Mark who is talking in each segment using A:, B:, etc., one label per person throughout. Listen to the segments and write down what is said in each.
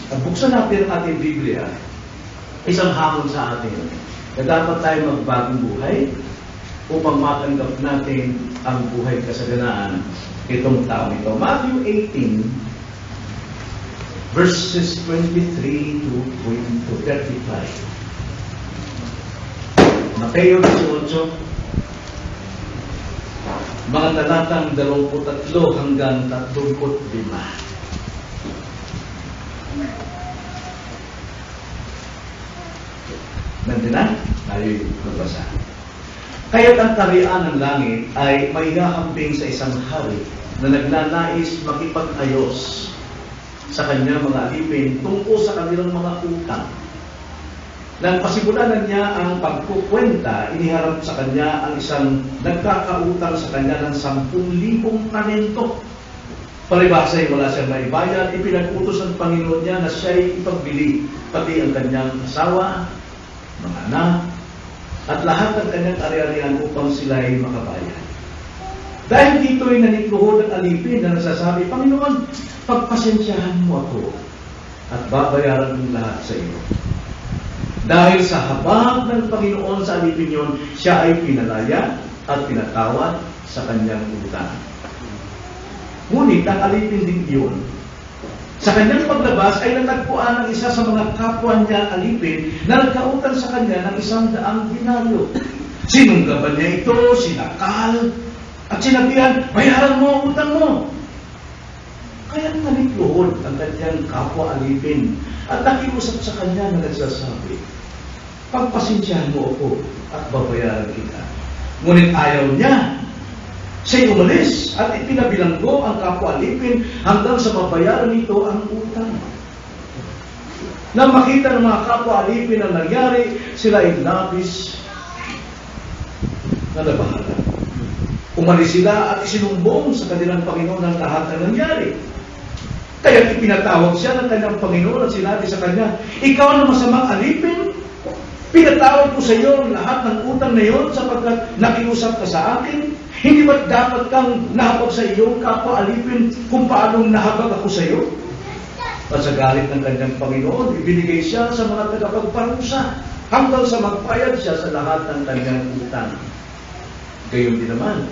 A: At buksan natin ang ating Biblia, isang hamon sa atin na dapat tayo magbagong buhay upang matanggap natin ang buhay kasaganaan itong taong ito. Matthew 18, verses 23 to 35. Mateo 18, mga talatang 23 hanggang 35. Nandun na? Tayo'y magbasa. Kaya't ang kaharian ng langit ay maihahambing sa isang hari na nagnanais makipag-ayos sa kanya mga alipin tungkol sa kanilang mga utang. Nang pasimulanan niya ang pagkukwenta, iniharap sa kanya ang isang nagkakautang sa kanya ng 10,000 talento. Palibhasa ay wala siyang maibayad, ipinag-utos ng Panginoon niya na siya'y ipagbili, pati ang kanyang asawa, mga anak, at lahat ng kanyang ari-arian upang sila'y makabayad. Dahil dito'y nanikluhod ang alipin na nasasabi, Panginoon, pagpasensyahan mo ako at babayaran ng lahat sa iyo. Dahil sa habag ng Panginoon sa alipin yon, siya ay pinalaya at pinatawad sa kanyang utang. Ngunit ang alipin din iyon, sa kanyang paglabas ay natagpuan ng isa sa mga kapwa niya alipin na nagkautang sa kanya ng 100 denaryo. Sinunggaban niya ito, sinakal, at sinabihan, bayaran mo ang utang mo. Kaya nalikluhod ang kanyang kapwa alipin at nakiusap sa kanya na nagsasabi, pagpasensyahan mo ako at babayaran kita. Ngunit ayaw niya. Siya'y umalis at ipinabilanggo ang kapwa alipin hanggang sa mabayaran nito ang utang. Nang makita ng mga kapwa alipin ang nangyari, sila ay labis na nabahala. Umalis sila at isinumbong sa kanilang Panginoon ang lahat na nangyari. Kaya ipinatawag siya ng kanyang Panginoon at sinabi sa kanya, ikaw na masamang alipin, pinatawag ko sa iyo lahat ng utang na iyon sapagkat nakiusap ka sa akin. Hindi ba't dapat kang nahabag sa iyong kapwa alipin kung paanong nahabag ako sa iyo? At sa galit ng kanyang Panginoon, ibinigay siya sa mga tagapagparusa hanggang sa magbayad siya sa lahat ng kanyang utang. Gayon din naman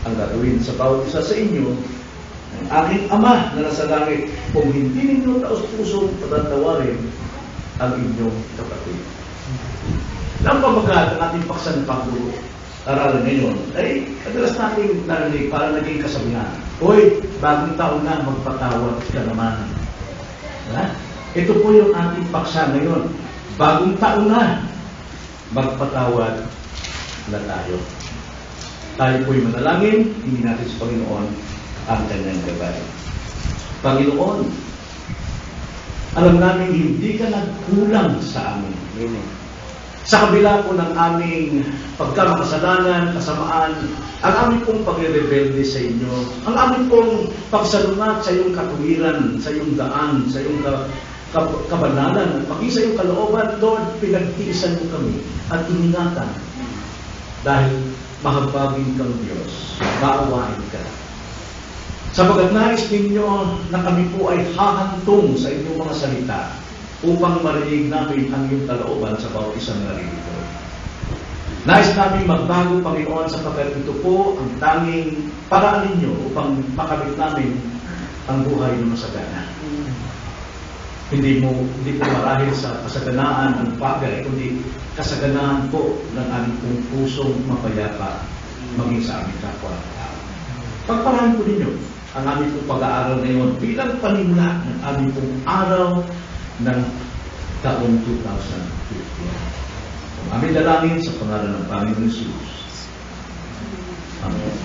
A: ang gagawin sa bawat isa sa inyo ng aking Ama na nasa langit kung hindi ninyo taos-pusong patatawarin ang inyong kapatid. Nang pamagat ang ating paksa ng paggulo, aralan ngayon, ay kadalas natin narinig para naging kasabihan. Hoy, bagong taon na, magpatawad ka naman. Ito po yung ating paksa ngayon. Bagong taon na, magpatawad na tayo. Tayo po'y manalangin, hindi natin sa Panginoon ang kanyang gabay. Panginoon, alam namin hindi ka nagkulang sa amin. Sa kabila po ng aming pagkamakasalanan, kasamaan, ang aming pong pagre-rebelde sa inyo, ang aming pong pagsalungat sa iyong katuwiran, sa iyong daan, sa iyong kabanalan, pati sa iyong kalooban, Lord, pinagtiisan mo kami at iningatan. Dahil mahabagin kang Diyos, maawain ka. Sapagat nais ninyo na kami po ay hahantong sa inyong mga salita upang marinig namin ang iyong kalooban sa bawat isang narito. Nais namin magbago, Panginoon, sapagkat ito po ang tanging paraan ninyo upang makamit namin ang buhay na masagana. Hindi po marahil sa kasaganaan ng bagay, kundi kasaganaan po ng aming pong pusong mapayapa maging sa aming kapwa. Pagparahan po ninyo ang aming pong pag-aaral ngayon bilang panimula ng aming pong araw ng taong 2015. Ang aming dalangin sa pangalan ng Panginoon Jesus. Amen.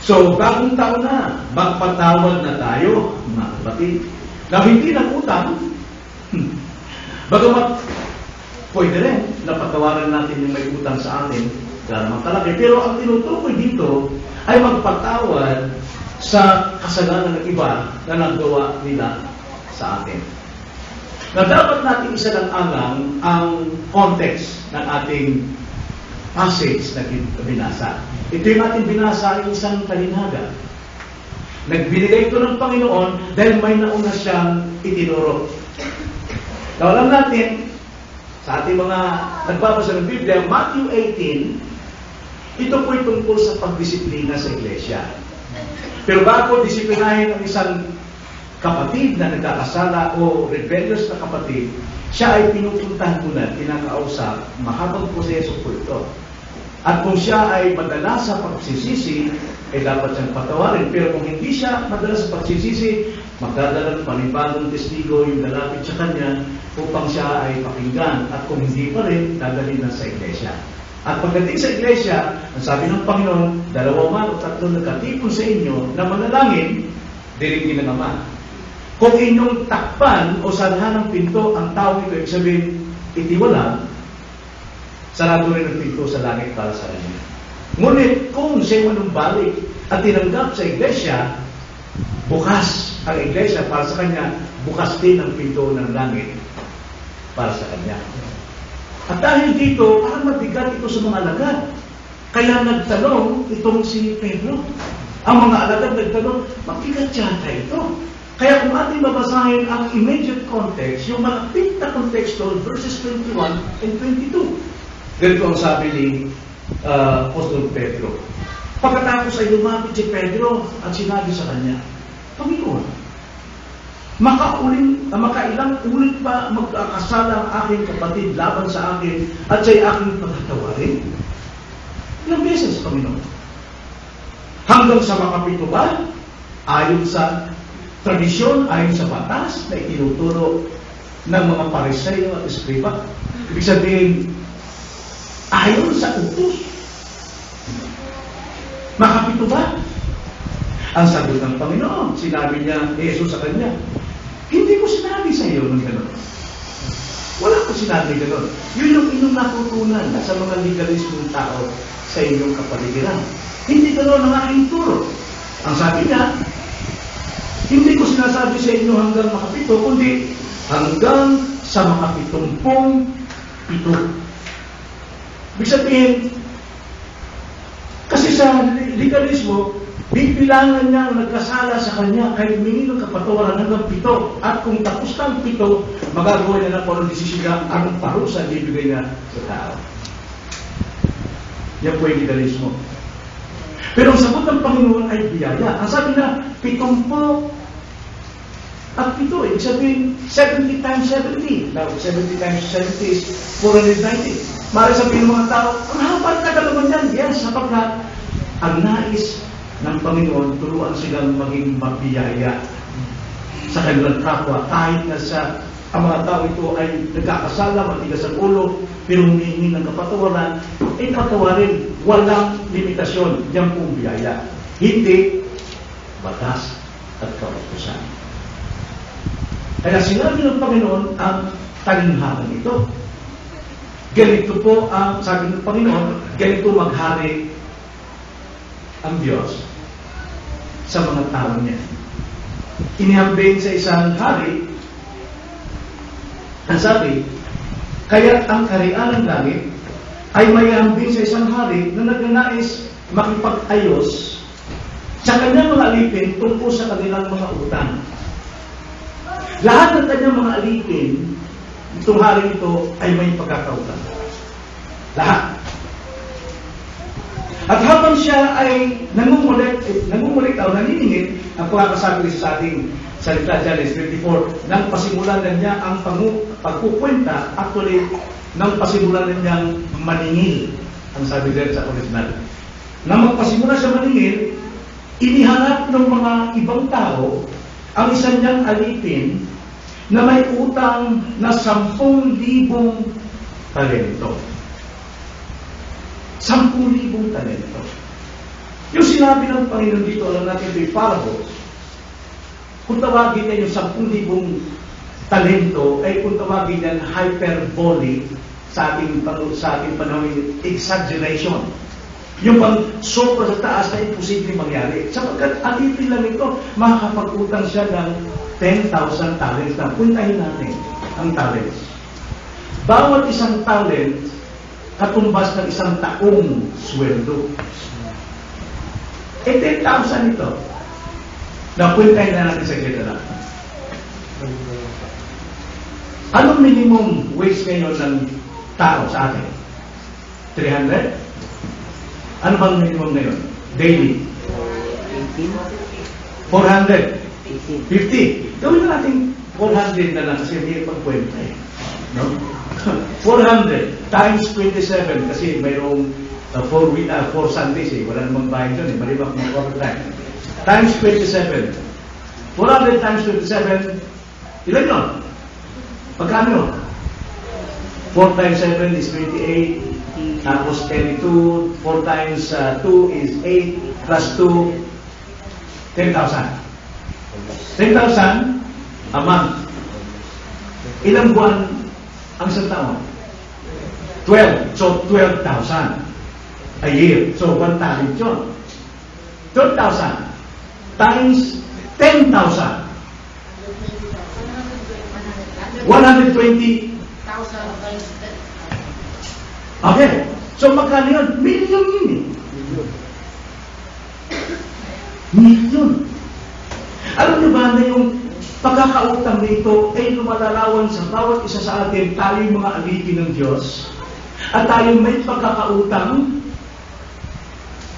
A: So, bagong taon na, magpatawad na tayo, mga kapatid, na hindi ng utang. Bagamat, pwede rin na patawaran natin yung may utang sa atin, kaya naman kalaki. Pero ang tinutukoy dito ay magpatawad sa kasalanan ng iba na nagawa nila sa atin. Na dapat natin isalang-alang ang context ng ating passage na binasa. Ito yung ating binasa ay isang talinaga Nagbinigay ito ng Panginoon dahil may nauna siyang itinuro. Now, alam natin, sa ating mga nagbabasa ng Biblia, Matthew 18, ito po'y tungkol sa pagdisiplina sa iglesia. Pero bago disiplinahin ang isang kapatid na nagkakasala o rebellious na kapatid, siya ay pinupuntahan muna, tinakausap, mahabang proseso po ito. At kung siya ay madalas sa pagsisisi, ay dapat siyang patawarin. Pero kung hindi siya madalas sa pagsisisi, magdadala ng panibagong testigo yung lalapit sa kanya upang siya ay pakinggan. At kung hindi pa rin, dadalhin na sa iglesia. At pagdating sa iglesia, ang sabi ng Panginoon, 2 man o 3 nagkatipon sa inyo na manalangin, dirigin ng Ama. Kung inyong takpan o sarahan ng pinto ang tao ito, ibig sabihin, itiwala, sarado rin ang pinto sa langit para sa kanya. Ngunit kung siya manumbalik at tinanggap sa iglesia, bukas ang iglesia para sa kanya, bukas din ang pinto ng langit para sa kanya. At dahil dito, parang mabigat ito sa mga alagad. Kaya nagtanong itong si Pedro. Ang mga alagad nagtanong, mabigat yata ito. Kaya kung ating babasahin ang immediate context, yung malapit na contextual, verses 21 and 22. Ganito ang sabi ni Apostol Pedro. Pagkatapos ay lumapit si Pedro at sinabi sa kanya, Panginoon, makailang ulit pa magkakasala ang aking kapatid laban sa akin at siya'y aking pagkatawarin? Ilang beses, Panginoon? Hanggang sa makapito ba? Ayon sa tradisyon, ayon sa batas na itinuturo ng mga Pariseo at Eskriba. Ibig sabihin, ayon sa utos. Makapito ba? Ang sagot ng Panginoon, sinabi niya ni Jesus sa kanya, hindi ko sinabi sa iyo ng gano'n. Wala ko sinabi gano'n. Yun yung inyong natutunan sa mga legalismong tao sa inyong kapaligiran. Hindi gano'n ang aking turo. Ang sabi niya, hindi ko sinasabi sa inyo hanggang makapito, kundi hanggang sa makapitumpong pito. Ibig sabihin, kasi sa legalismo, bibilangan niya ang nagkasala sa kanya kahit humingi ng kapatawaran hanggang 7. At kung tapos na ang 7, magagawa niya na kung anong desisyon ang parusa bibigay niya sa tao. Yan po yung legalismo. Pero ang sagot ng Panginoon ay biyaya. Ang sabi na, 70 at 7. Ibig sabihin, 70 times 70. Now, 70 times 70 is 490. Mara sabihin ng mga tao, ang haba na naman yan. Yes, sapagkat ang nais ng Panginoon, turuan silang maging mabiyaya sa kanilang kapwa. Kahit na ang mga tao ito ay nagkakasala, matigas ang ulo, pero humihingi ng kapatawaran, ay patawarin. Walang limitasyon. Yan pong biyaya. Hindi batas at kautusan. Kaya sinabi ng Panginoon ang talinhagan ito. Ganito po ang sabi ng Panginoon, ganito maghari ang Diyos sa mga tao niya. Inihambing sa isang hari, ang sabi, kaya ang kaharian ng langit ay may hambing sa isang hari na nagnanais makipag-ayos sa kanyang mga alipin tungkol sa kanilang mga utang. Lahat ng kanyang mga alipin, itong hari ito ay may pagkakautang. Lahat. At habang siya ay nangungulit o naniningit, ang pagkakasabi sa ating salita dyan is 24, nang pasimulan na niya ang pagkukwenta, actually, nang pasimulan na niyang maningil, ang sabi dyan sa original. Nang magpasimula siya maningil, inihanap ng mga ibang tao ang isa niyang alipin na may utang na 10,000 talento. 10,000 talento. Yung sinabi ng Panginoon dito, alam natin ito'y parables. Kung tawagin niya yung 10,000 talento, ay kung tawagin niya hyperbole sa ating panahon, exaggeration. Yung pang sobra sa taas na imposible mangyari. Sapagkat alipin lang ito, makakapag-utang siya ng 10,000 talents na. Puntahin natin ang talents. Bawat isang talent, katumbas ng isang taong sweldo. 10,000 ito. Napuntahin na natin sa gitna. Anong minimum wage ngayon ng tao sa atin? 300? Ano bang minimum ngayon? Daily? 400? 50? Gawin na natin 400 na lang kasi hindi pagkwenta eh. No? 400 times 27 kasi mayroong 4 Sundays eh. Wala namang bahay dyan eh. Malibak ng overtime. Times 27. 400 times 27. Ilan yun? Pagkano? 4 times 7 is 28. Tapos 22. 4 times 2 is 8. Plus 2. 10,000. 10,000 a month. Ilang buwan ang isang taon? 12. So, 12,000 a year. So, 1 talent yun. 12,000 times 10,000. 120,000. Okay. So, magkano yun? Million yun eh. Million. Alam niyo ba na yung pagkakautang nito ay lumalalawan sa bawat isa sa atin, tayo yung mga alipin ng Diyos, at tayo may pagkakautang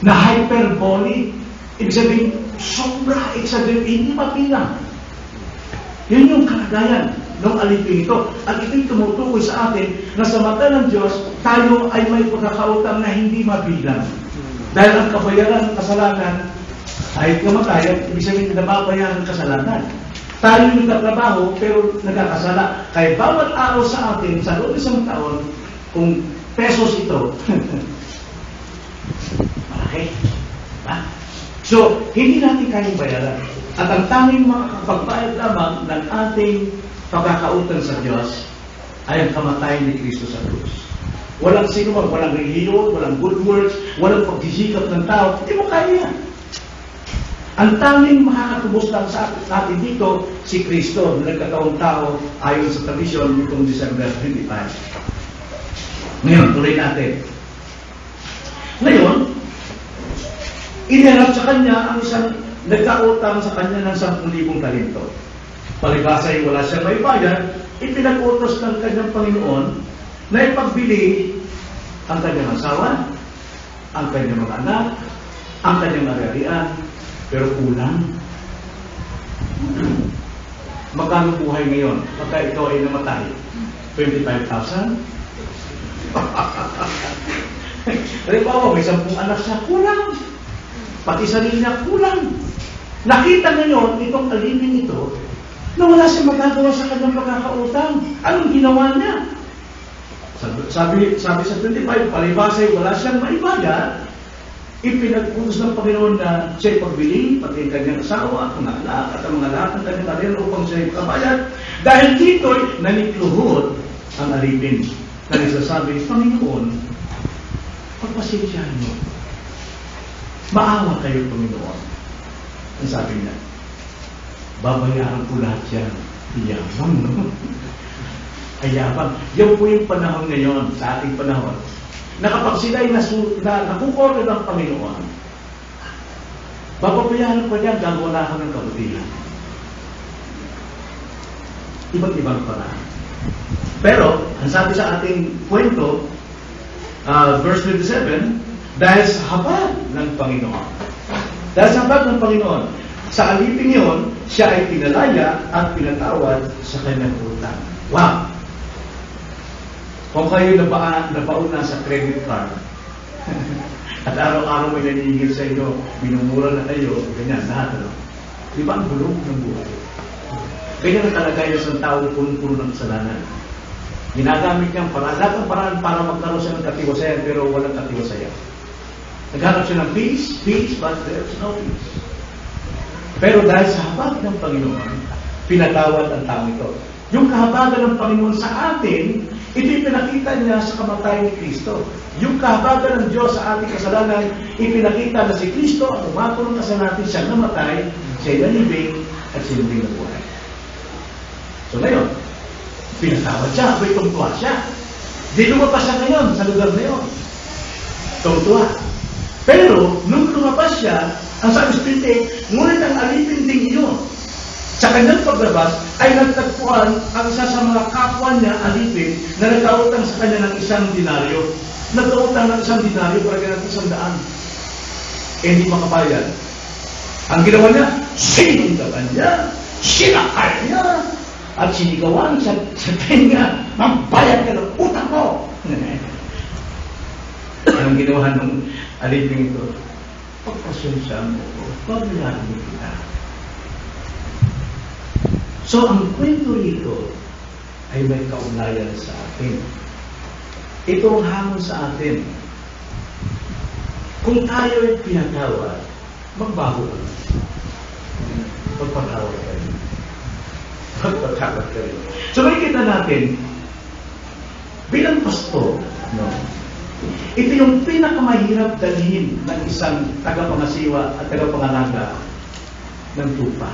A: na hyperbole, ibig sabihin, sobra, exaggerate, hindi mapilang. Yun yung kalagayan ng alipin ito. At ito'y tumutukoy sa atin na sa mata ng Diyos, tayo ay may pagkakautang na hindi mabilang. Dahil ang kabayaran ng kasalanan, kahit kamatayan, ibig sabihin, nababayaran ng kasalanan. Tayo yung nagtatrabaho, pero nagkakasala. Kaya bawat araw sa atin, sa loob isang taon, kung pesos ito, malaki. Diba? So, hindi natin kayang bayaran. At ang tanging makakapagbayad lamang ng ating pagkakautang sa Diyos ay ang kamatayan ni Kristo sa krus. Walang sinuman, walang reliyon, walang good works, walang pagsisikap ng tao. Hindi mo kaya yan. Ang tanging makakatubos lang sa atin dito, si Kristo, na nagkataong tao ayon sa tradisyon nitong December 25. Ngayon, tuloy natin. Ngayon, inherap sa kanya ang isang nagkautang sa kanya ng 10,000 talento. Palibasa ay wala siyang may bayad, ipinag-utos ng kanyang Panginoon na ipagbili ang kanyang asawa, ang kanyang mga anak, ang kanyang ari-arian, pero kulang. Magkano buhay ngayon? Pagka ikaw ay namatay? 25,000? Halimbawa, may 10 anak siya, kulang. Pati sarili niya, kulang. Nakita ngayon, itong alipin ito, na wala siyang magagawa sa kanyang pagkakautang. Anong ginawa niya? Sabi sa 25, palibasay, wala siyang maibada. Ipinag-utos ng Panginoon na siya'y pagbili, pati ang kanyang asawa, at mga anak, at ang mga lahat ng kanyang karera upang siya'y makabayad. Dahil dito'y nanikluhod ang alipin na nagsasabi, Panginoon, pagpasensyahan mo. Maawa kayo, Panginoon. Ang sabi niya, babayaran ko lahat yan. Iyabang, no? Ayabang. Yan po yung panahon ngayon, sa ating panahon, na kapag sila'y nakukorte ng Panginoon, babayaran ko niya, gagawa ka ng kabutihan. Iba't-ibang paraan. Pero, ang sabi sa ating kwento, verse 27, dahil sa habag ng Panginoon. Dahil sa habag ng Panginoon, sa alipin yun, siya ay pinalaya at pinatawad sa kanyang utang. Wow! Kung kayo nabaon na sa credit card, at araw-araw may nanihigil sa inyo, minumura na kayo, ganyan, lahat, ano? Di ba ang bulong ng buhay? Ganyan na talaga yung isang tao puno-puno ng kasalanan. Ginagamit niyang lahat ng paraan para magkaroon siya ng katiwasayan, pero walang katiwasayan. Naghanap siya ng peace, but there's no peace. Pero dahil sa habag ng Panginoon, pinatawad ang tao ito. Yung kahabagan ng Panginoon sa atin, ito'y pinakita niya sa kamatayan ni Kristo. Yung kahabagan ng Diyos sa ating kasalanan, ipinakita na si Kristo ang umatulong na sa natin, siya namatay, siya nalibing, at sinubing na buhay. So ngayon, pinatawad siya, may tungtuwa siya. Di lumabas siya ngayon sa lugar na yun. Tungtuwa. Pero, nung lumabas siya, ang sabi sa 28, ngunit ang alipin din iyon. Sa kanyang paglabas, ay nagtagpuan ang isa sa mga kapwa niya, alipin, na nagkautang sa kanya ng 1 denaryo. Nagkautang ng 1 denaryo para ganang 100. Hindi makabayad. Ang ginawa niya, sinundagan niya, sinakay niya, at sinigawan sa tenga, magbayad ka ng utang mo. Anong ginawa ng alipin ito? Pagpasensya mo ko, paglayaan mo kita. So, ang kwento rito ay may kaugnayan sa atin. Ito ang hamon sa atin. Kung tayo ay pinatawad, magbago ka. Magpatawad ka rin. Magpatawad ka rin. So, makikita natin, bilang pastor, no, ito yung pinakamahirap dalhin ng isang tagapangasiwa at tagapangalaga ng tupa.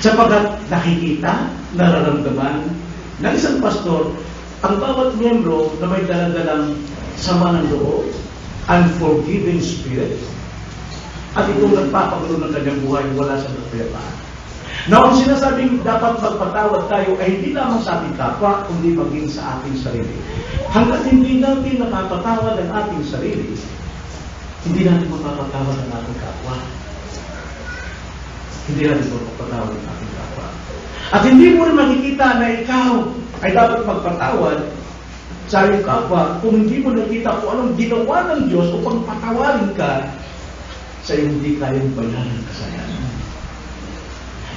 A: Sapagkat nakikita, nararamdaman ng isang pastor ang bawat miyembro na may daladalang sama ng loob, unforgiving spirit, at itong nagpapagulo ng kanyang buhay wala sa kapayapaan. Na ang sinasabing dapat magpatawad tayo ay hindi lamang sa ating kapwa, kundi maging sa ating sarili. Hanggat hindi natin napapatawad ang ating sarili, hindi natin mapapatawad ang ating kapwa. Hindi natin mapapatawad ang ating kapwa. At hindi mo rin makikita na ikaw ay dapat magpatawad sa iyong kapwa kung hindi mo nakita kung anong ginawa ng Diyos upang patawarin ka sa iyong hindi kayang bayaran ng kasalanan.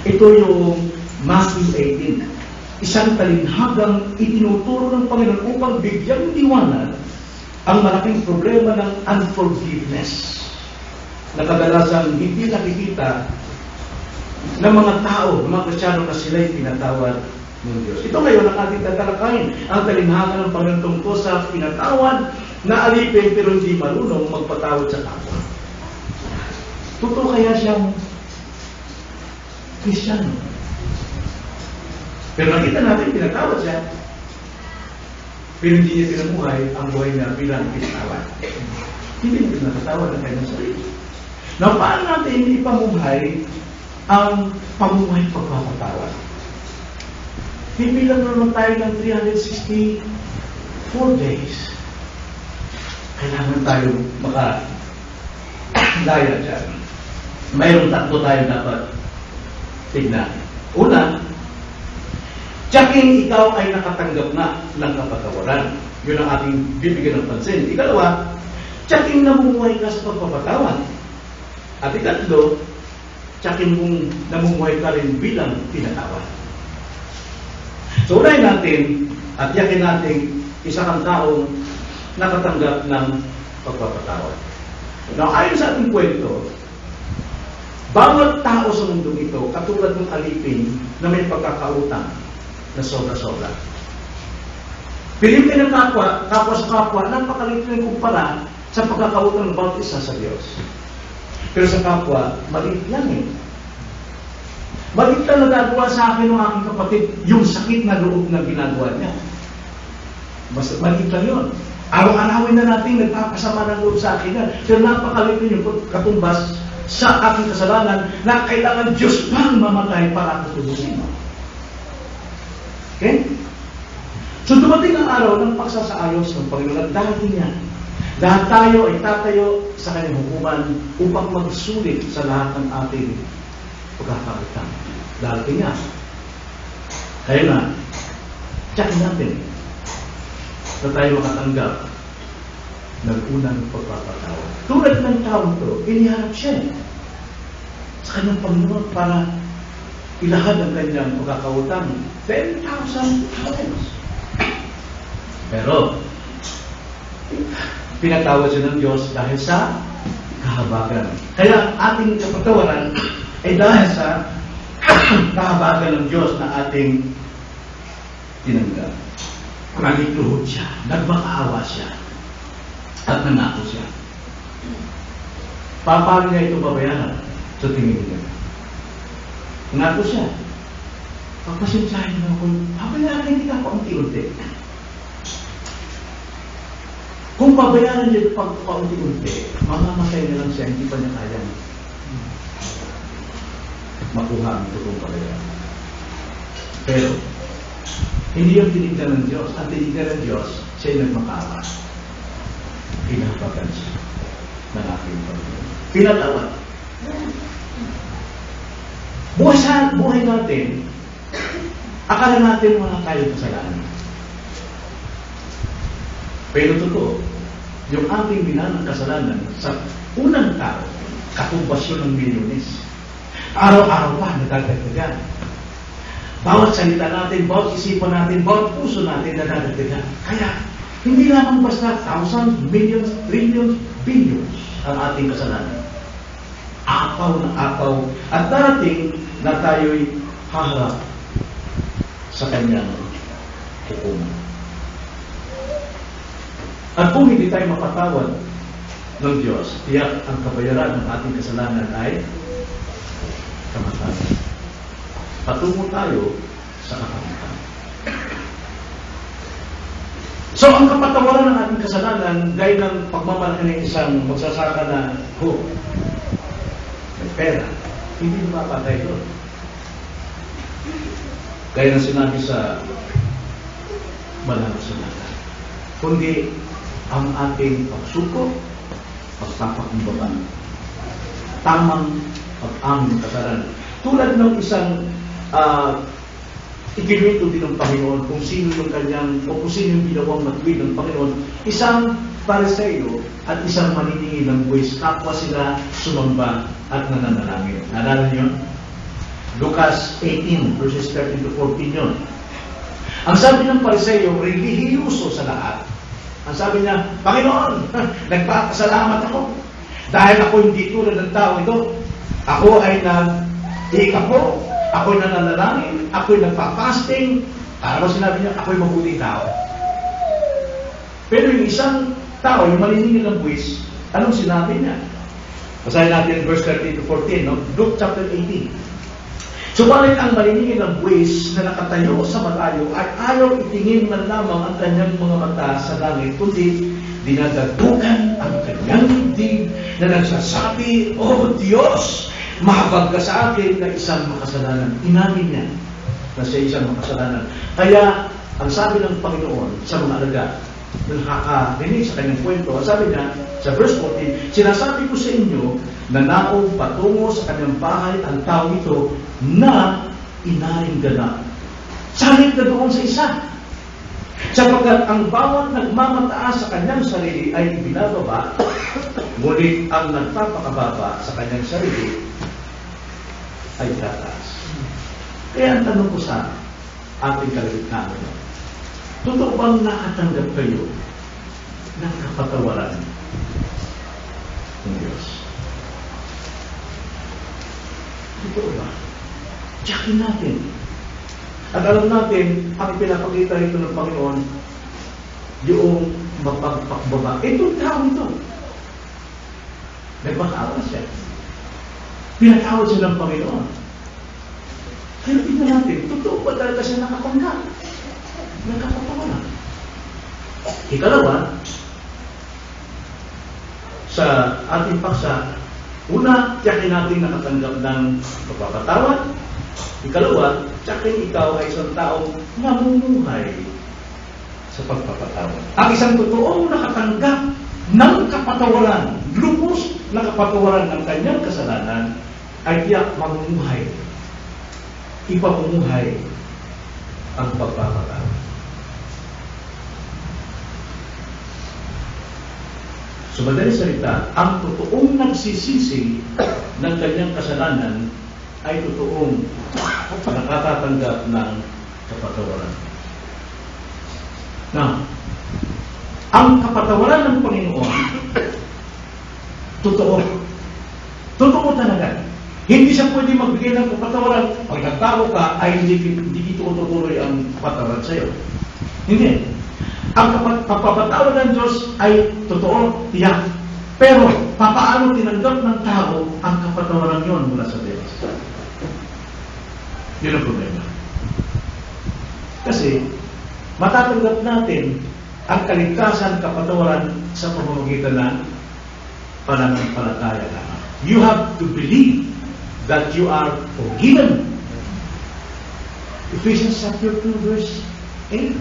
A: Ito yung Matthew 18. Isang talinhagang itinuturo ng Panginoon upang bigyang liwanag ang malaking problema ng unforgiveness na kadalasang hindi nakikita ng mga tao, ng mga Kristiyano na sila'y pinatawad ng Diyos. Ito ngayon ang ating tatalakayin, ang talinhaga ng Panginoon tungkol sa pinatawad na alipin pero hindi marunong magpatawad sa kapwa. Totoo kaya siyang Kristiyano? Pero nakita natin, pinatawad siya. Pero hindi niya pinamuhay ang buhay niya bilang pinatawad. Hindi niya pinatawad ang kanyang sarili. Now, paano natin ipamuhay ang pamuhay pagpapatawad? Bibilang naman tayo ng 364 days. Kailangan tayo makadaya dyan. Mayroong 3 tayo dapat tignan. Una, tiyaking ikaw ay nakatanggap na ng kapatawaran. Yun ang ating bibigyan ng pansin. Ikalawa, tiyaking namumuhay ka sa pagpapatawad. At ikatlo, tiyaking mong namumuhay ka rin bilang pinatawad. So, unahin natin at yakin natin isa kang taong nakatanggap ng pagpapatawad. Now, ayon sa ating kwento, bawat tao sa mundong ito, katulad ng alipin na may pagkakautang na sobra-sobra. Pilipin ng kapwa sa kapwa, napakalipin ng kumpara sa pagkakautang ng bawat isa sa Diyos. Pero sa kapwa, maliit yan eh. Maliit lang nagagawa sa akin ng aking kapatid yung sakit na loob na ginagawa niya. Basta maliit lang yun. Araw-arawin na natin nagpapasama ng loob sa akin yan. Pero napakalipin yung katumbas sa aking kasalanan na kailangan Diyos pang mamatay para tutubusin mo. Okay? So dumating ang araw ng pagsasaayos ng Panginoon at dahil niya, lahat tayo ay tatayo sa kanyang hukuman upang magsulit sa lahat ng ating pagkakautang. Dahil niya. Kaya na, check natin na tayo makatanggap ng unang pagpapatawad. Tulad ng taong ito, iniharap siya sa kanyang Panginoon para ilahad ang kanyang pagkakautang 10,000 times. Pero, pinatawad siya ng Diyos dahil sa kahabagan. Kaya ating kapatawaran ay dahil sa kahabagan ng Diyos na ating tinanggap. Nagikluhod siya, nagmakaawa siya, at nangako siya. Paano niya ito babayaran? Sa tingin niya. Nangako siya. Pagpasensyahin mo ako, babayaran kita po unti-unti. Kung pabayaran niya pag paunti-unti, mamamatay na lang siya, hindi pa niya kaya makuha ang totoong pabayaran. Pero, hindi yung tinignan ng Diyos. Ang tinignan ng Diyos, siya'y nagmakaawa. Pinahabagan siya ng aking Panginoon. Pinatawad. Buhay natin, akala natin wala tayong kasalanan. Pero totoo, yung ating binanang kasalanan sa unang tao, katumbasyon ng milyones. Araw-araw pa nadadagdagan. Bawat salita natin, bawat isipan natin, bawat puso natin nadadagdagan. Kaya, hindi lamang basta thousands, millions, trillions, billions ang ating kasalanan. Apaw na apaw. At darating na tayo'y haharap sa kanyang hukuman. At kung hindi tayo mapatawad ng Diyos, tiyak ang kabayaran ng ating kasalanan ay kamatayan. Patungo tayo sa kakamatayan. So, ang kapatawaran ng ating kasalanan, gaya ng pagmamalaki ng isang magsasaka na may pera, hindi mapatay doon. Gaya ng sinabi sa Banal na Talata. Kundi ang ating pagsuko, pagpapakumbaba, tamang pag-amin ng kasalanan. Tulad ng isang ikinuwento din ng Panginoon kung sino yung kanyang, o kung sino yung ginawang matuwid ng Panginoon, isang Pariseo at isang maniningil ng buwis, kapwa sila sumamba at nananalangin. Naalala niyo? Lucas 18, verses 13 to 14 yun. Ang sabi ng Pariseo, relihiyoso sa lahat. Ang sabi niya, Panginoon, nagpapasalamat ako dahil ako hindi tulad ng tao ito. Ako ay nag-iikapo, ako'y nananalangin, ako'y nagpa-fasting. Para sinabi niya, ako'y mabuting tao. Pero yung isang tao, yung maniningil ng buwis, anong sinabi niya? Basahin natin verse 13 to 14, no? Luke chapter 18. Subalit ang maniningil ng buwis na nakatayo sa malayo ay ayaw itingin man lamang ang kanyang mga mata sa langit, kundi dinadadugan ang kanyang dibdib na nagsasabi, O Diyos, mahabag ka sa akin na isang makasalanan. Inamin niya na siya isang makasalanan. Kaya, ang sabi ng Panginoon sa mga alaga, nakakarinig sa kanyang kwento, ang sabi niya, sa verse 14, sinasabi ko sa inyo na naong patungo sa kanyang bahay ang tao ito na inaring ganap. Salit na doon sa isa. Sapagkat ang bawat nagmamataas sa kanyang sarili ay ibinababa, ngunit ang nagpapakababa sa kanyang sarili ay tataas. Kaya ang tanong ko sa ating kalagitnaan, totoo bang nakatanggap kayo ng kapatawaran ng Diyos? Totoo ba? Tiyakin natin. At alam natin, ang pinapakita ito ng Panginoon, yung mapagpakbaba. Itong tao ito. Nagmakaawa siya. Pinatawad siya ng Panginoon. Pero tingnan natin, totoo ba talaga siya nakatanggap? Nagkapatawaran. Ikalawa, sa ating paksa, una, tiyakin natin nakatanggap ng pagpapatawad. Ikalawa, tiyakin ikaw ay isang taong namumuhay sa pagpapatawad. Ang isang totoong nakatanggap ng kapatawaran, lubos na kapatawaran ng kanyang kasalanan, ay tiyak mamumuhay. Ipamumuhay ang pagpapatawad. So, madaling salita, ang totoong nagsisisi ng kanyang kasalanan ay totoong nakatatanggap ng kapatawaran. Now, ang kapatawaran ng Panginoon, totoo. Totoo talaga. Hindi siya pwede magbigay ng kapatawaran. Pag nagtago ka, ay hindi ito tutuloy ang kapatawaran sa iyo. Hindi. Ang pagpapatawad ng Diyos ay totoo, tiyak. Pero, papaano tinanggap ng tao ang kapatawaran yon mula sa Diyos? Yun ang problema. Kasi, matatanggap natin ang kaligtasan, kapatawaran sa pamamagitan ng pananampalataya lamang. You have to believe that you are forgiven. Ephesians chapter 2 verse 8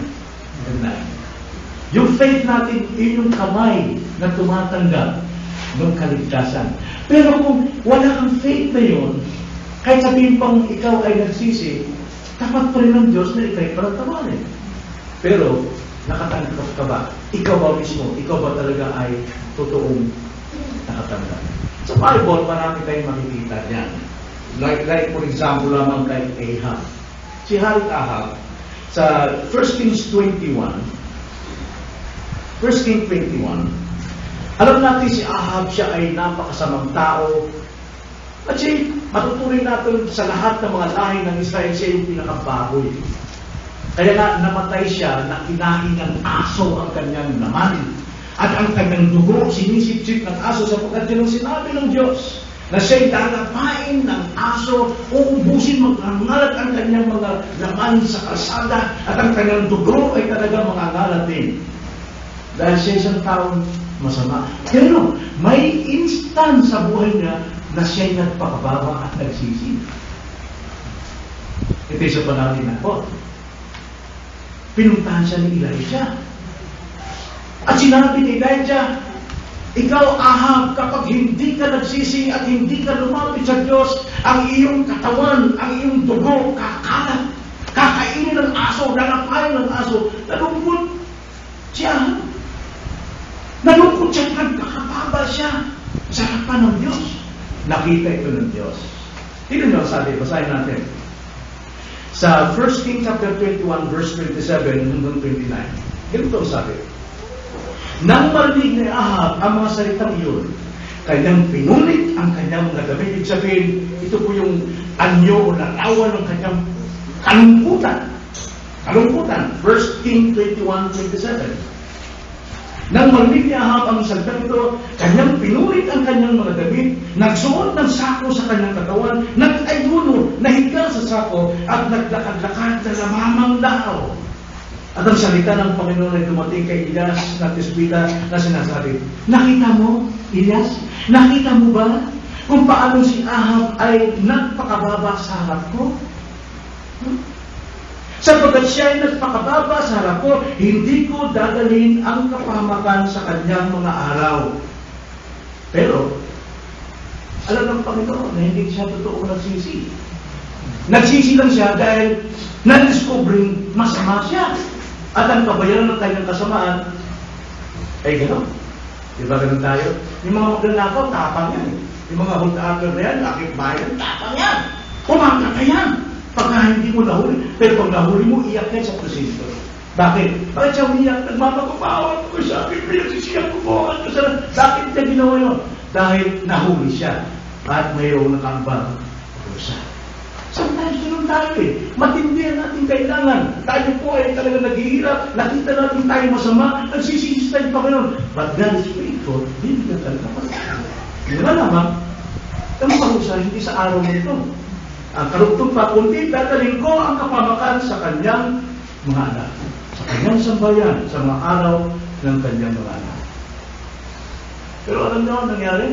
A: and 9. Yung faith natin, yun yung kamay na tumatanggap ng kaligtasan. Pero kung wala kang faith na yun, kahit sabihin pang ikaw ay nagsisi, tapat pa rin ng Diyos na ikaw'y panatawarin. Pero, nakatanggap ka ba? Ikaw ba mismo? Ikaw ba talaga ay totoong nakatanggap? Sa Bible, marami tayong makikita dyan. Like for example lamang kay Ahab. Si Haring Ahab, sa 1 Kings 21, 1 Kings 21, alam natin si Ahab, siya ay napakasamang tao. At siya, matuturing natin sa lahat ng mga lahi ng Israel, siya yung pinakababoy. Kaya nga, namatay siya na kinain ng aso ang kanyang laman. At ang kanyang dugo, sinisip-sip ng aso sapagkat yun ang sinabi ng Diyos na siya'y dadapain ng aso, uubusin, magngangalat ang kanyang mga laman sa kalsada at ang kanyang dugo ay talagang mangangalat din. Dahil siya isang taong masama. Pero may instant sa buhay niya na siya'y nagpakababa at nagsisi. Ito sa panalin ako. Pinuntahan siya ni Elijah. At sinabi ni Elijah, ikaw, Ahab, kapag hindi ka nagsisi at hindi ka lumapit sa Diyos, ang iyong katawan, ang iyong dugo, kakalat. Kakainin ng aso, lalapain ng aso. Nalungkot siya. Nalungkot siya, nagkakababa siya sa harapan ng Diyos. Nakita ito ng Diyos. Tignan niyo ang sabi, basahin natin. Sa 1 Kings chapter 21, verse 27 hanggang 29. Ganito ang sabi. Nang marinig ni Ahab ang mga salitang iyon, kanyang pinunit ang kanyang mga damit. Ibig sabihin, ito po yung anyo o larawan ng kanyang kalungkutan. Kalungkutan. 1 Kings 21:27. Nang marinig ni Ahab ang salitang ito, kanyang pinunit ang kanyang mga damit, nagsuot ng sako sa kanyang katawan, nag-ayuno, nahiga sa sako, at naglakad-lakad na namamanglaw. At ang salita ng Panginoon ay dumating kay Elias na tisbita na sinasabi, nakita mo, Elias? Nakita mo ba kung paano si Ahab ay nagpakababa sa harap ko? Sapagkat siya ay nagpakababa sa harap ko, hindi ko dadalhin ang kapahamakan sa kanyang mga araw. Pero, alam ng Panginoon na hindi siya totoo nagsisi. Nagsisi lang siya dahil na-discovering masama siya. At ang kabayaran ng kanyang kasamaan ay gano'n. Diba gano'n tayo? Yung mga magnanakaw, tapang yan. Yung mga hold-upper na yan, lakit bayan, tapang yan. Pumakta ka yan. Pagka hindi mo nahuli. Pero pag nahuli mo, iyak yan sa presinto. Bakit? Bakit siya umiyak? Nagmamagpapawag ko siya. Pinagsisiyak ko po. Bakit niya ginawa yun? Dahil nahuli siya. At mayroong nakambang rusa. Sometimes ganun tayo eh. Matindi ang ating kailangan. Tayo po ay talaga naghihirap. Nakita natin tayo masama. Nagsisisi tayo pa gano'n. But God is faithful. Hindi ka talaga pasal. Hindi na lamang. Ang parusa, hindi sa araw nito. Ang karugtong pa, kundi dadalhin ko ang kapamakan sa kanyang mga anak. Sa kanyang sambayan, sa mga araw ng kanyang mga anak. Pero alam niyo ang nangyari?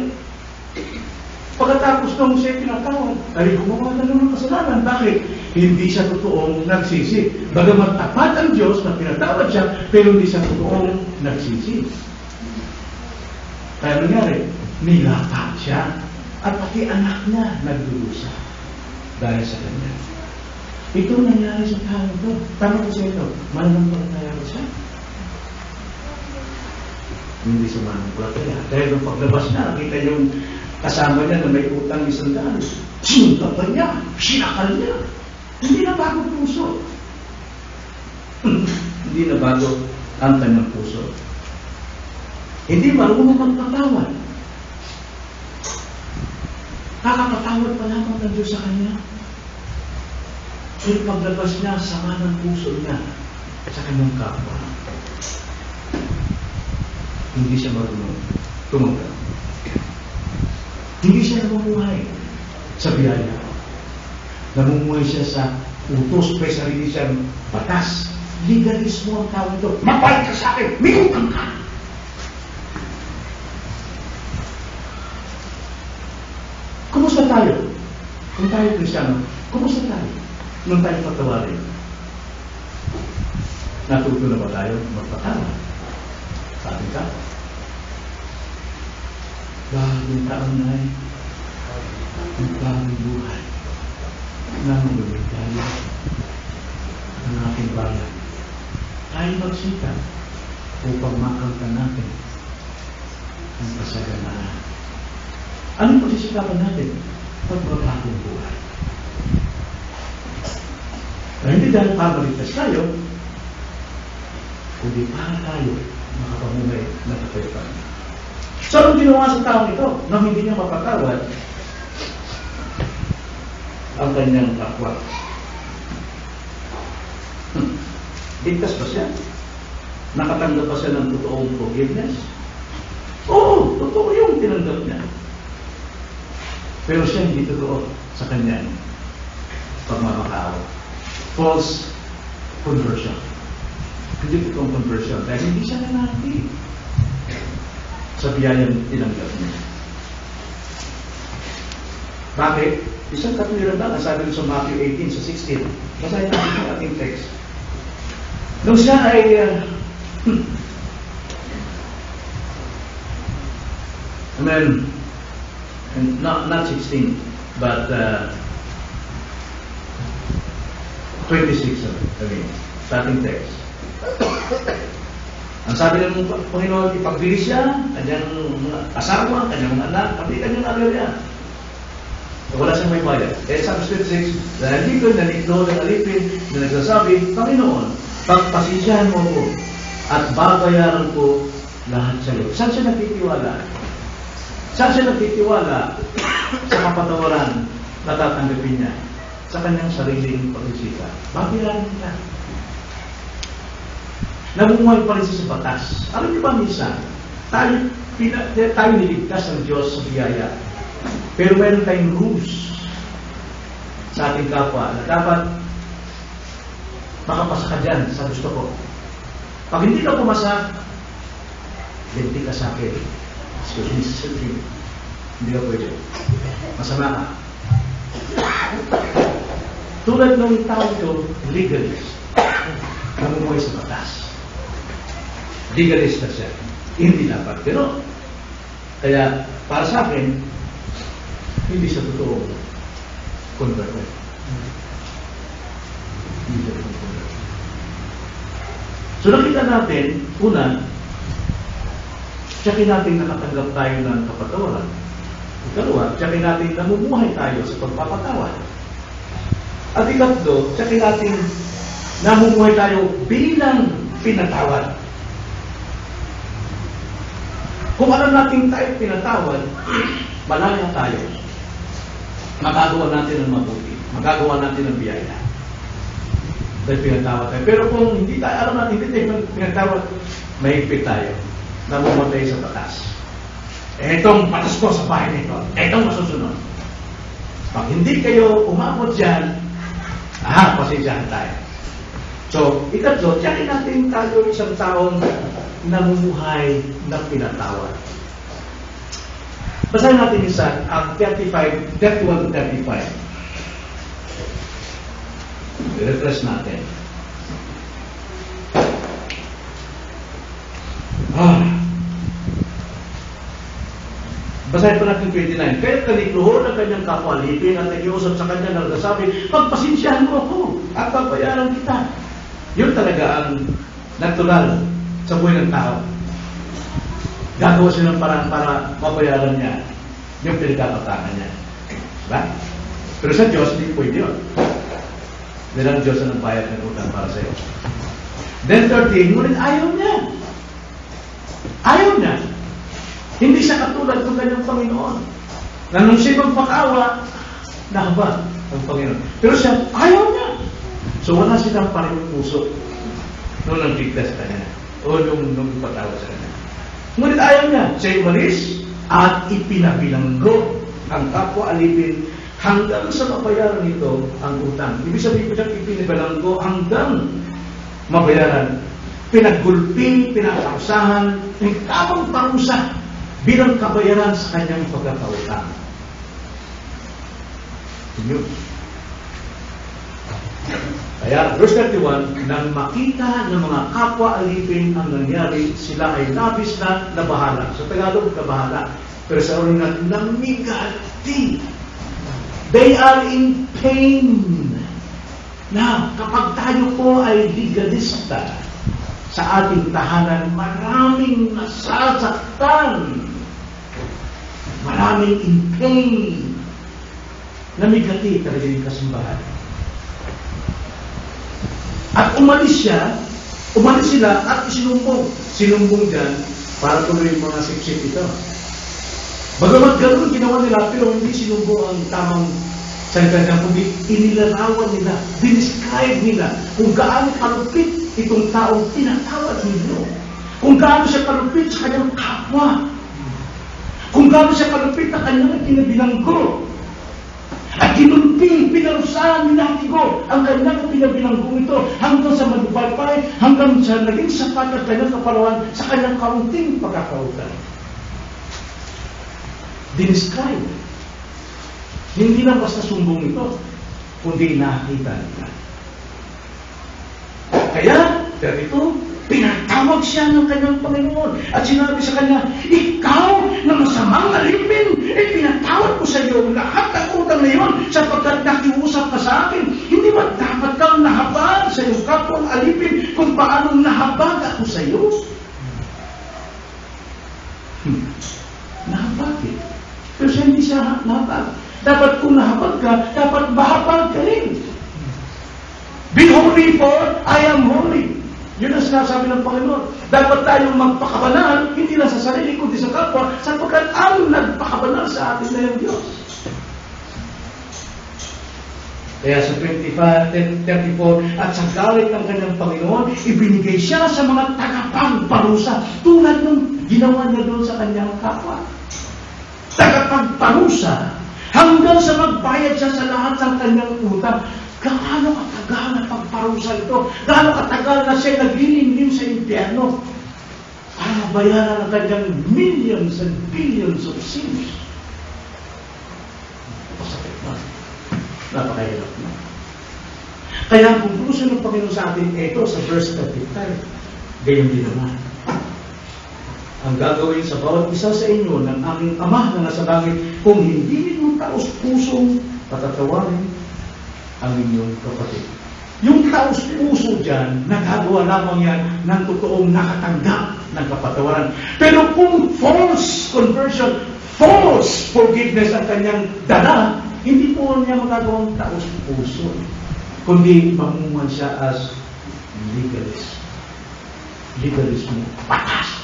A: Pagkatapos nung siya pinatawad, ay gumawa na naman ng kasalanan. Bakit? Hindi siya totoong nagsisi. Bagamat tapat ang Diyos na pinatawad siya, pero hindi siya totoong nagsisi. Kaya nangyari, nilapa siya. At pati anak niya nagdurusa dahil sa kanya. Ito nangyari sa tao ito. Tama ko sa ito, mananampalataya ko siya. Hindi sa mananampalataya. Dahil nung paglabas niya, nakita yung kasama niya na may utang $100. Sinuntaban niya, sinakal niya. Hindi na bago puso. Hindi na bago ang kanyang puso. Hindi marunong magpatawad. Kakapatawad pa lamang ng Diyos sa kanya. Pero paglabas niya, sama ng puso niya sa kanyang kapwa. Hindi siya marunong tumanggap. Hindi siya namumuhay sa biyaya. Namumuhay siya sa utos, may sarili siyang batas. Legalismo ang tawag ito. Mapayag ka sa akin, may utang ka. Kumusta tayo? Kung tayo Kristiyano, kumusta tayo? Nung tayo patawarin. Natuto na ba tayo magpatawad? Sa ating ka? Bagong taon na ay ang bagong buhay. Nangulit tayo ang ating bayan. Tayo magsikap upang makamtan natin ang kasaganaan. Anong pagsisikapan natin? Pagbabagong buhay. Na hindi dahil pamaligtas tayo, kundi para tayo makapamumay na kapayapaan. So, anong ginawa sa taong ito nang hindi niya mapatawad ang kanyang kapwa? Ligtas ba siya? Nakatanggap pa siya ng totoong forgiveness? Oo, totoo yung tinanggap niya. Pero siya hindi totoo sa kanyang pagmamakaawa. False conversion. Hindi totoong conversion dahil hindi siya nanati sa biyayang tinanggap niya. Bakit? Isang katwiran lang, sabi ko sa Matthew 18 sa 16. Basahin natin ang ating text. Nung siya ay not 16, but 26 again, sa ating text. Ang sabi ng Panginoon, ipagbili siya, kanyang mga asawa, kanyang mga anak, pati kanyang agalya. Wala siyang may bayad. Eh sa 26, dahil dito, nanito ng alipin, na nagsasabi, Panginoon, pagpasensyahan mo ko at babayaran ko lahat sa iyo. Saan siya nagtitiwala? Saan siya nagtitiwala sa kapatawaran na tatanggapin niya? Sa kanyang sariling pag-isika. Babayaran niya. Namumuhay pa rin siya sa batas. Alam niyo ba minsan, tayo niligtas ng Diyos sa biyaya. Pero meron tayong rules sa ating kapwa na dapat makapasa ka dyan sa gusto ko. Pag hindi ka pumasa, hindi ka sa akin. Excuse me, sister. Hindi ka pwede. Masama ka. Tulad ng tao ito, legalist. Namumuhay sa batas. Legalist na siya. Hindi dapat. Pero, kaya, para sa akin, hindi siya totoo converted. Hindi siya totoo converted. So, nakita natin, una, tsakin natin nakatanggap tayo ng kapatawaran. Ikalawa, tsakin natin namumuhay tayo sa pagpapatawad. At ikatlo, tsakin natin namumuhay tayo bilang pinatawad. Kung alam natin tayo pinatawad, malaya tayo. Magagawa natin ng mabuti. Magagawa natin ng biyaya. Dahil pinatawad tayo. Pero kung hindi tayo, alam natin, hindi tayo pinatawad, mahigpit tayo. Namumatay sa batas. Etong batas ko sa bahay nito. Etong masusunod. Pag hindi kayo umabot dyan, pasensyahan tayo. So, ikatlo, tiyakin natin tayo isang taong namumuhay na pinatawad. Basahin natin isa, ang 35, 31 to 35. I-refresh natin. Basahin pa natin 29. Kaya kanikluhon ang kanyang kapwa-alipin at nagiusap sa kanya na nagsasabi, pagpasensyahan mo ako at papayaran kita. Yun talaga ang natural sa buhay ng tao. Gagawa siya ng parang para mabayaran niya yung pinagkakatangan niya. Diba? Pero sa Diyos, hindi pwede yun. Dahil ang Diyos ang bayad ng utang para sa iyo. Then 13, ngunit ayaw niya. Ayaw niya. Hindi siya katulad ng kanyang Panginoon. Na nung siya magpakawa, nakaba ang Panginoon. Pero siya, ayaw niya. So wala silang parehong puso nung nagligtas ka niya. O nung ipatawa sa kanya. Ngunit ayaw niya. Siya umalis at ipinabilanggo ang kapwa-alipin hanggang sa mabayaran nito ang utang. Ibig sabihin ko siya ipinabilanggo hanggang mabayaran. Pinaggulpi, pinakausahan, may tamang parusa bilang kabayaran sa kanyang pagkakautang. Yun. Kaya, verse 31, nang makita ng mga kapwa alipin ang nangyari, sila ay labis na nabahala. Sa Tagalog, nabahala. Pero sa original, namigati. They are in pain. Now, kapag tayo po ay legalista sa ating tahanan, maraming nasasaktan. Maraming in pain. Namigati talaga yung kasimbahan. At umalis sila at isinumbong. Sinumbong dyan para tuloy yung mga sip-sip ito. Bagamat gano'n ginawa nila, pero hindi sinumbong ang tamang salita niya, kundi inilarawan nila, dinescribe nila kung gaano kalupit itong taong tinatawag ninyo. Kung gaano siya kalupit sa kanyang kapwa. Kung gaano siya kalupit na kanyang kinabilanggo. At kinulpi, pinarusahan, minatigo ang kanyang pinabilanggong ito hanggang sa madupalpay, hanggang sa naging sapat at kanyang kaparawan sa kanyang kaunting pagkakautan. Dinescribe. Hindi lang basta sumbong ito, kundi nakita nila. Kaya, dito, pinatawag siya ng kanyang Panginoon at sinabi sa kanya, ikaw na masamang alipin, pinatawag ko sa iyo lahat ng utang na iyon sapagkat nakiusap ka sa akin. Hindi ba dapat kang nahabag sa iyong kapwang alipin kung paano nahabag ako sa iyo? Nahabag eh. Pero siya hindi siya nahabag. Dapat kung nahabag ka, dapat mahabag ka rin. Be holy for I am holy. Yun ang sinasabi ng Panginoon. Dapat tayong magpakabanal, hindi lang sa sarili, kundi sa kapwa, sapagkat ang nagpakabanal sa atin na yung Diyos. Kaya sa 34, at sa galit ng kanyang Panginoon, ibinigay siya sa mga tagapagparusa, tulad ng ginawa niya doon sa kanyang kapwa. Tagapagparusa, hanggang sa magbayad siya sa lahat ng kanyang utang. Gaano katagal na pagparusa ito? Gaano katagal na siya naglilimlim sa impyerno? Para mabayaran ang kanyang millions and billions of sins. Masakit na. Napakahirap na. Kaya ang conclusion ng Panginoon sa atin, ito sa verse 35, gayon din naman. Ang gagawin sa bawat isa sa inyo ng aming Ama na nasa langit, kung hindi ninyo taos-pusong patatawarin ang inyong kapatid. Yung taos-puso dyan, nagagawa lamang yan ng totoong nakatanggap ng kapatawaran. Pero kung false conversion, false forgiveness ang kanyang dala, hindi po niya magagawang taos-puso. Kundi mamuman siya as legalist. Legalismo. Batas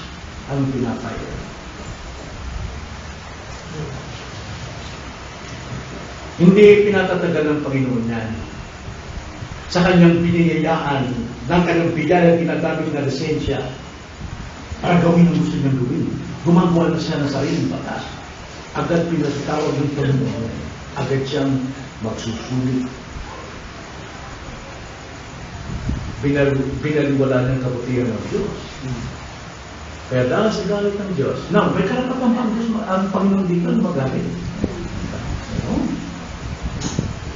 A: ang pinapayag. Hindi pinatatagal ng Panginoon yan. Sa kanyang biniyayaan, ng kanyang biyaya ginagamit na lisensya para gawin ang gusto niyang gawin. Gumagawa na siya ng sariling batas. Agad pinatawag ng Panginoon. Agad siyang magsusulit. Binaliwala ng kabutihan ng Diyos. Kaya dahil sa galit ng Diyos, now, may karapatan ang Panginoon dito na magalit.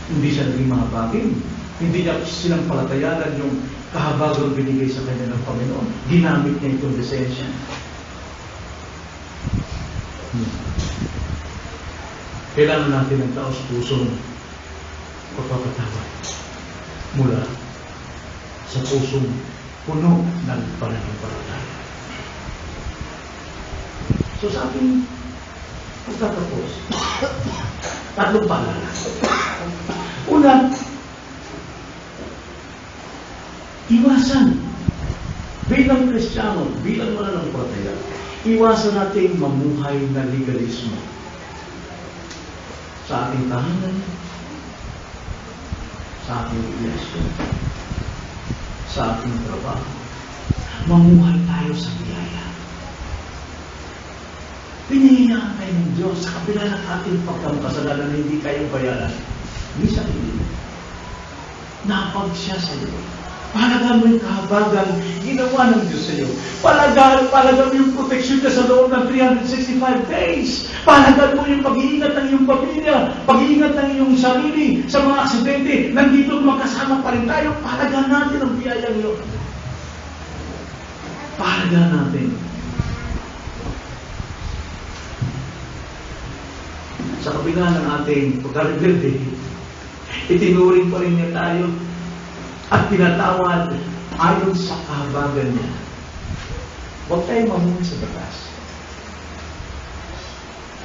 A: Hindi siya naging mga bagay. Hindi niya silang palatayanan yung kahabagang binigay sa kanya ng Panginoon. Ginamit niya itong lisensya. Kailangan natin ng taos-pusong pagpapatawad mula sa pusong puno ng pananampalataya. So sa ating pagtatapos, tatlong paalala. Una, iwasan bilang Kristiyano, bilang mananampalataya, iwasan natin mamuhay na legalismo sa ating tahanan, sa ating iglesia, sa ating trabaho. Mamuhay tayo sa biyaya. Pinihiyaan tayo ng Diyos sa kabila ng ating pagkakasalanan na hindi kayang bayaran. Minsan hindi. napag siya sa iyo. Palagahan mo yung kahabagan, ginawa ng Diyos sa iyo. Palagahan mo yung protection ka sa loob ng 365 days. Palagahan mo yung pag-iingat ng iyong pamilya, pag-iingat ng iyong sarili sa mga aksidente. Nandito magkasama pa rin tayo. Palagahan natin ang biyayang yun. Palagahan natin. Sa kabila ng ating pagkarebelde, itinuring pa rin niya tayo at pinatawad ayon sa kahabagan niya. Huwag tayong mamunod sa batas.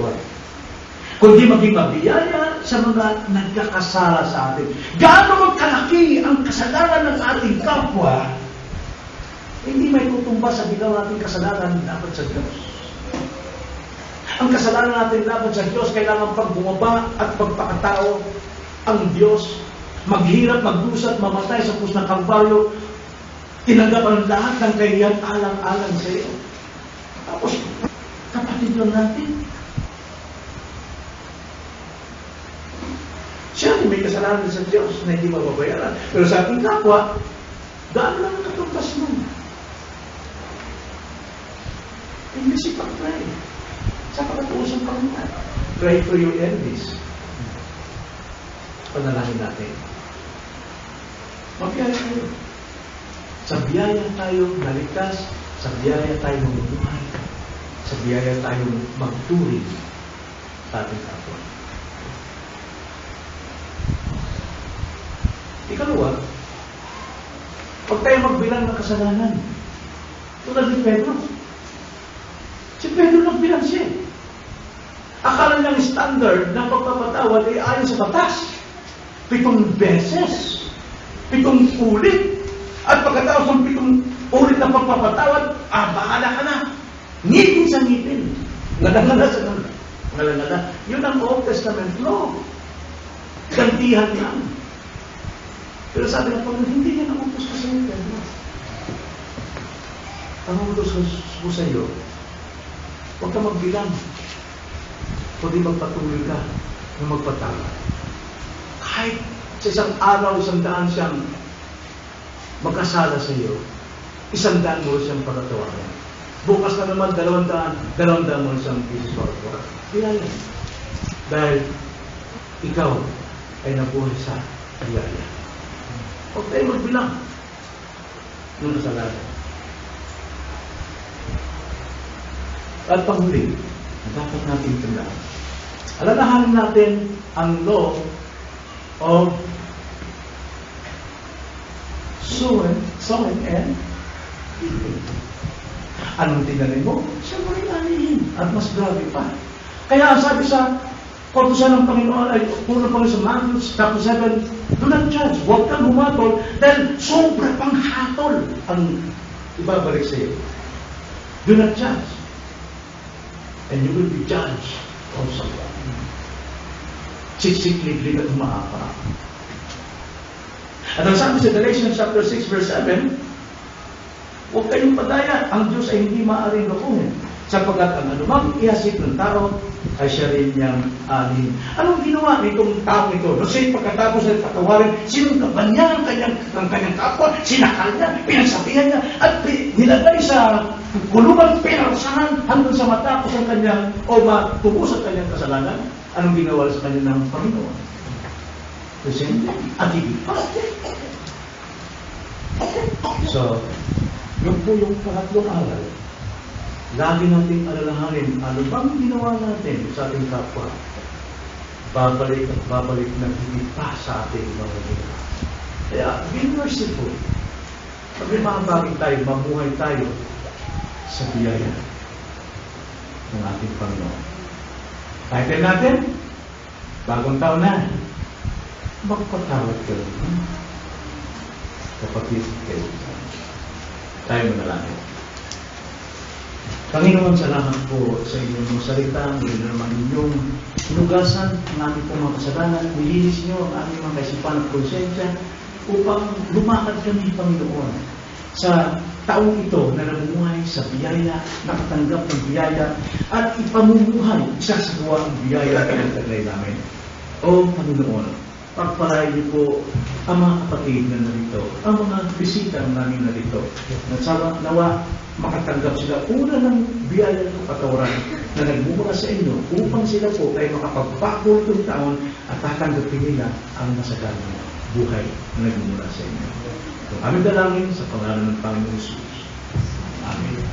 A: Huwag. Kundi maging mabiyaya sa mga nagkakasala sa atin. Gaano magkalaki ang kasalanan ng ating kapwa, hindi may tutumba sa ginawa nating kasalanan dapat sa Diyos. Ang kasalanan natin dapat sa Diyos, kailangan pag bumaba at pagpakatao ang Diyos, maghirap, magdusat, mamatay sa krus ng Kalbaryo, tinanggap ang lahat ng kahiyan alang-alang sa iyo. Tapos, kapatid lang natin. Siya may kasalanan sa Diyos na hindi mababayaran. Pero sa ating kapwa, daan lang ang katumbas mo. Hindi si pag-pray. Sa pagkatuusang Panginoon. Pray for your enemies. Panalangin natin. Mabiyaya tayo. Sa biyaya tayo naligtas, sa biyaya tayo mamuhay, sa biyaya tayo magturing sa ating kapwa. Ikalawa, pag tayo magbilang ng kasalanan, tulad ni Pedro. Si Pedro nagbilang siya. Akala niyang standard ng pagpapatawad ay ayon sa batas. 7 beses. 7 ulit. At pagkatapos ng 7 ulit na pagpapatawad, bahala ka na. Ngipin sa ngipin. Ngalangala sa ngalangala. Yun ang Old Testament law. Gantihan lang. Pero sabi ng Panginoon, hindi niya nakutos ka sa iyo. Ang utos ko sa iyo, huwag ka magbilang. Kundi magpatuloy ka na magpatawad. Kahit sa isang araw, 100 siyang magkasala sa iyo, 100 mo siyang patatawarin. Bukas na naman 200 mo siyang isis patatawarin. Biyaya. Dahil ikaw ay nabuhay sa biyaya. Huwag tayo magbilang ng kasalanan. At panghuli, dapat natin tandaan. Alalahanin natin ang law of sowing and reaping. Anong tinanim mo? Siya mo rin anihin. At mas grabe pa. Kaya sabi sa kautusan ng Panginoon ay puno pa sa Matthew chapter 7, do not judge. Huwag kang humatol dahil sobra pang hatol ang ibabalik sa iyo. Do not judge. And you will be judged also. Siksik-liglig at humaapa. At ang sabi sa Galatians chapter 6 verse 7, huwag kayong padaya. Ang Diyos ay hindi maaaring lokohin. Sapagkat ang anumang ihasik ng tao ay siya rin niyang alihin. Anong ginawa nitong tao ito? Kasi pagkatapos ay patawarin, sinungkapan niya ang kanyang kapwa, sinakal niya, pinagsabihan niya, at nilagay sa kulungan, pinarusahan hanggang sa matapos ang kanyang, o matubos ang kanyang kasalanan. Anong ginawa sa kanya ng Panginoon? Presente at higit pa. So, yun po yung pangatlong aral. Lagi natin alalahanin, ano bang ginawa natin sa ating kapwa? Babalik at babalik na higit pa sa ating mga ginawa. Kaya, be merciful. Pag may mga bagay tayo, mamuhay tayo sa biyaya ng ating Panginoon. Title natin, bagong taon na, magpatawad ka rin. Kapatid kayo. Tayo manalangin. Panginoon, salamat po sa inyong mga salita. Muli na naman inyong hinugasan ang aming pong mga kasalanan. Nilinis niyo ang aming mga kaisipan at konsensya upang lumakad kami, Panginoon, sa taong ito na namumuhay sa biyaya, nakatanggap ng biyaya, at ipamumuhay, isasagawa ang biyaya na pinagtaglay namin. O Panginoon, pagpalain niyo po ang mga kapatid na narito, ang mga bisita namin narito. Nawa makatanggap sila una ng biyaya ng kapatawaran na nagmumula sa inyo upang sila po ay makapagpako itong taon at tatanggapin nila ang masaganang buhay na nagmumula sa inyo. Kung aming dalangin sa pangalan ng Panginoon Jesus. Amen.